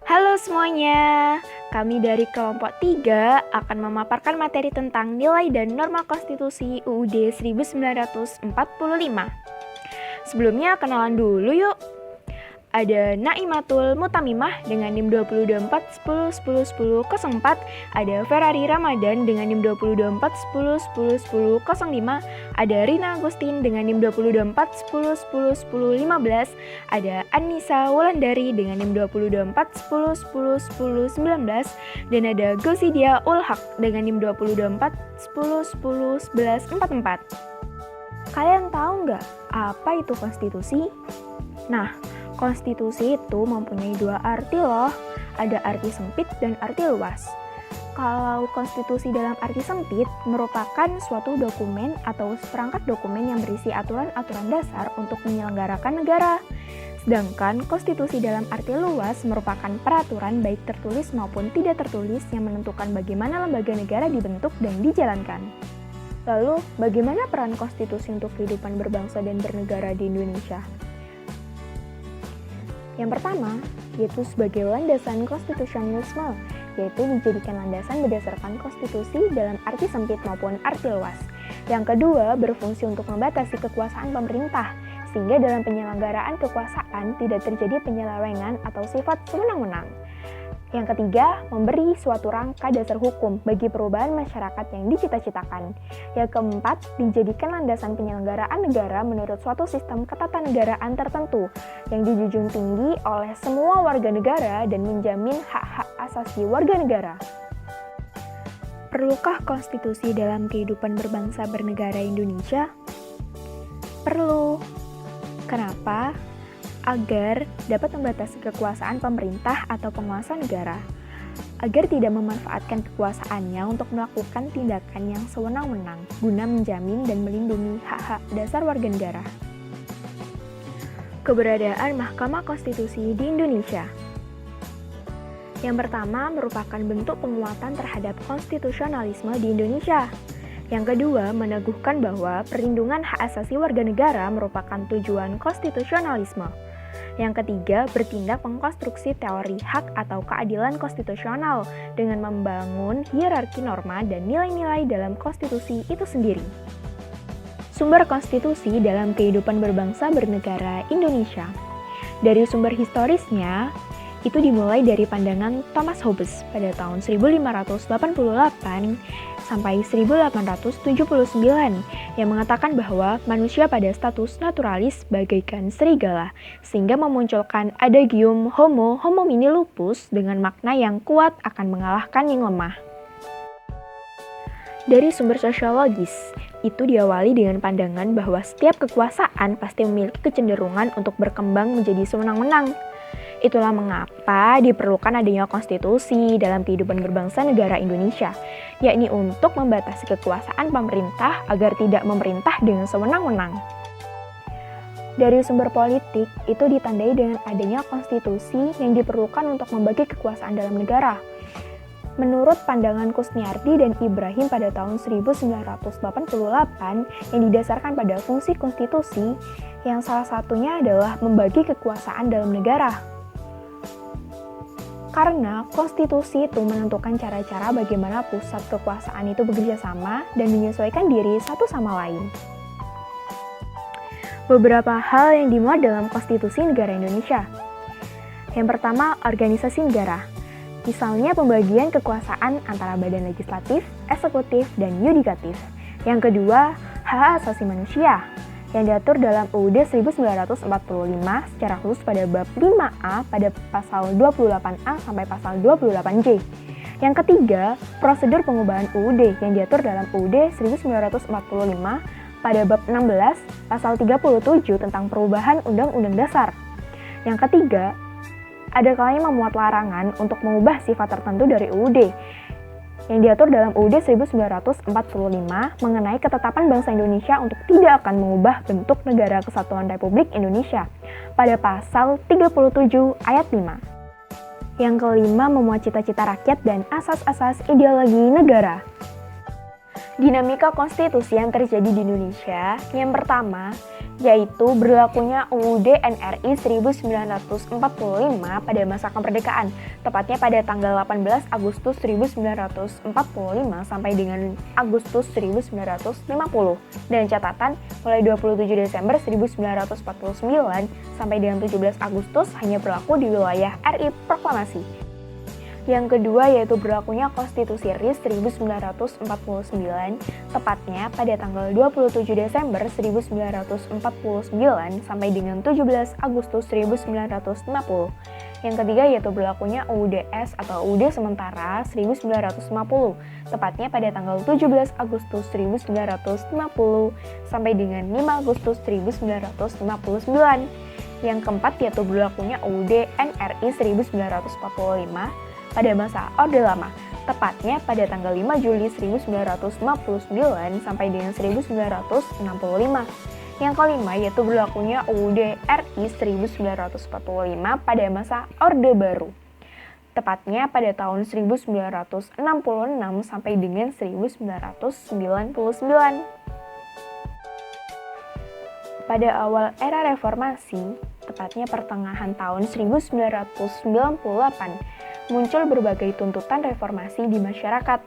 Halo semuanya, kami dari kelompok 3 akan memaparkan materi tentang nilai dan norma konstitusi UUD 1945. Sebelumnya kenalan dulu yuk. Ada Naimatul Mutamimah dengan NIM 22410101004, ada Ferrari Ramadan dengan NIM 22410101005, ada Rina Agustin dengan NIM 22410101015, ada Anissa Wulandari dengan NIM 22410101019, dan ada Gosidia Ulhaq dengan NIM 22410101144. Kalian tahu nggak apa itu konstitusi? Nah, konstitusi itu mempunyai dua arti loh, ada arti sempit dan arti luas. Kalau konstitusi dalam arti sempit merupakan suatu dokumen atau seperangkat dokumen yang berisi aturan-aturan dasar untuk menyelenggarakan negara. Sedangkan konstitusi dalam arti luas merupakan peraturan baik tertulis maupun tidak tertulis yang menentukan bagaimana lembaga negara dibentuk dan dijalankan. Lalu, bagaimana peran konstitusi untuk kehidupan berbangsa dan bernegara di Indonesia? Yang pertama, yaitu sebagai landasan konstitusionalisme, yaitu dijadikan landasan berdasarkan konstitusi dalam arti sempit maupun arti luas. Yang kedua, berfungsi untuk membatasi kekuasaan pemerintah, sehingga dalam penyelenggaraan kekuasaan tidak terjadi penyelewengan atau sifat sewenang-wenang. Yang ketiga, memberi suatu rangka dasar hukum bagi perubahan masyarakat yang dicita-citakan. Yang keempat, dijadikan landasan penyelenggaraan negara menurut suatu sistem ketatanegaraan tertentu yang dijunjung tinggi oleh semua warga negara dan menjamin hak-hak asasi warga negara. Perlukah konstitusi dalam kehidupan berbangsa bernegara Indonesia? Perlu. Kenapa? Agar dapat membatasi kekuasaan pemerintah atau penguasa negara, agar tidak memanfaatkan kekuasaannya untuk melakukan tindakan yang sewenang-wenang guna menjamin dan melindungi hak-hak dasar warga negara. Keberadaan Mahkamah Konstitusi di Indonesia. Yang pertama merupakan bentuk penguatan terhadap konstitusionalisme di Indonesia. Yang kedua, meneguhkan bahwa perlindungan hak asasi warga negara merupakan tujuan konstitusionalisme. Yang ketiga, bertindak mengkonstruksi teori hak atau keadilan konstitusional dengan membangun hierarki norma dan nilai-nilai dalam konstitusi itu sendiri. Sumber konstitusi dalam kehidupan berbangsa bernegara Indonesia. Dari sumber historisnya, itu dimulai dari pandangan Thomas Hobbes pada tahun 1588 sampai 1879 yang mengatakan bahwa manusia pada status naturalis bagaikan serigala, sehingga memunculkan adagium homo homini lupus dengan makna yang kuat akan mengalahkan yang lemah. Dari sumber sosiologis, itu diawali dengan pandangan bahwa setiap kekuasaan pasti memiliki kecenderungan untuk berkembang menjadi sewenang-wenang. Itulah mengapa diperlukan adanya konstitusi dalam kehidupan berbangsa negara Indonesia, yakni untuk membatasi kekuasaan pemerintah agar tidak memerintah dengan sewenang-wenang. Dari sumber politik, itu ditandai dengan adanya konstitusi yang diperlukan untuk membagi kekuasaan dalam negara. Menurut pandangan Kusniardi dan Ibrahim pada tahun 1988 yang didasarkan pada fungsi konstitusi, yang salah satunya adalah membagi kekuasaan dalam negara. Karena konstitusi itu menentukan cara-cara bagaimana pusat kekuasaan itu bekerja sama dan menyesuaikan diri satu sama lain. Beberapa hal yang dimuat dalam konstitusi negara Indonesia. Yang pertama, organisasi negara. Misalnya pembagian kekuasaan antara badan legislatif, eksekutif, dan yudikatif. Yang kedua, hak asasi manusia yang diatur dalam UUD 1945 secara khusus pada bab 5A pada pasal 28A sampai pasal 28J. Yang ketiga, prosedur pengubahan UUD yang diatur dalam UUD 1945 pada bab 16 pasal 37 tentang perubahan Undang-Undang Dasar. Yang ketiga, ada kalanya memuat larangan untuk mengubah sifat tertentu dari UUD yang diatur dalam UUD 1945 mengenai ketetapan bangsa Indonesia untuk tidak akan mengubah bentuk negara kesatuan Republik Indonesia pada pasal 37 ayat 5. Yang kelima, memuat cita-cita rakyat dan asas-asas ideologi negara. Dinamika konstitusi yang terjadi di Indonesia, yang pertama, yaitu berlakunya UUD NRI 1945 pada masa kemerdekaan, tepatnya pada tanggal 18 Agustus 1945 sampai dengan Agustus 1950, dan catatan mulai 27 Desember 1949 sampai dengan 17 Agustus hanya berlaku di wilayah RI Proklamasi. Yang kedua yaitu berlakunya Konstitusi RI 1949, tepatnya pada tanggal 27 Desember 1949 sampai dengan 17 Agustus 1950. Yang ketiga yaitu berlakunya UUDS atau UUD Sementara 1950, tepatnya pada tanggal 17 Agustus 1950 sampai dengan 5 Agustus 1959. Yang keempat yaitu berlakunya UUD NRI 1945 pada masa Orde Lama, tepatnya pada tanggal 5 Juli 1959 sampai dengan 1965. Yang kelima yaitu berlakunya UUD RI 1945 pada masa Orde Baru, tepatnya pada tahun 1966 sampai dengan 1999. Pada awal era reformasi, tepatnya pertengahan tahun 1998, muncul berbagai tuntutan reformasi di masyarakat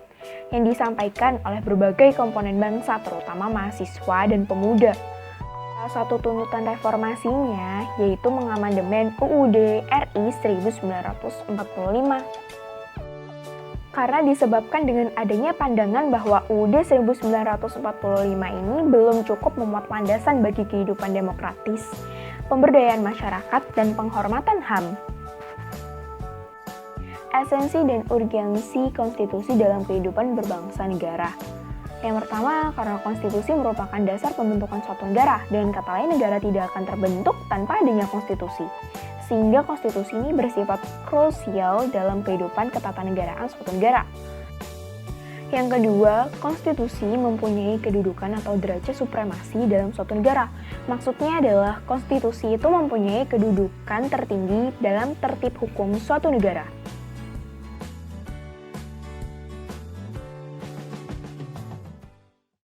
yang disampaikan oleh berbagai komponen bangsa, terutama mahasiswa dan pemuda. Salah satu tuntutan reformasinya yaitu mengamandemen UUD RI 1945. Karena disebabkan dengan adanya pandangan bahwa UUD 1945 ini belum cukup memuat landasan bagi kehidupan demokratis, pemberdayaan masyarakat, dan penghormatan HAM. Esensi dan urgensi konstitusi dalam kehidupan berbangsa negara. Yang pertama, karena konstitusi merupakan dasar pembentukan suatu negara, dan kata lain negara tidak akan terbentuk tanpa adanya konstitusi. Sehingga konstitusi ini bersifat krusial dalam kehidupan ketatanegaraan suatu negara. Yang kedua, konstitusi mempunyai kedudukan atau derajat supremasi dalam suatu negara. Maksudnya adalah konstitusi itu mempunyai kedudukan tertinggi dalam tertib hukum suatu negara.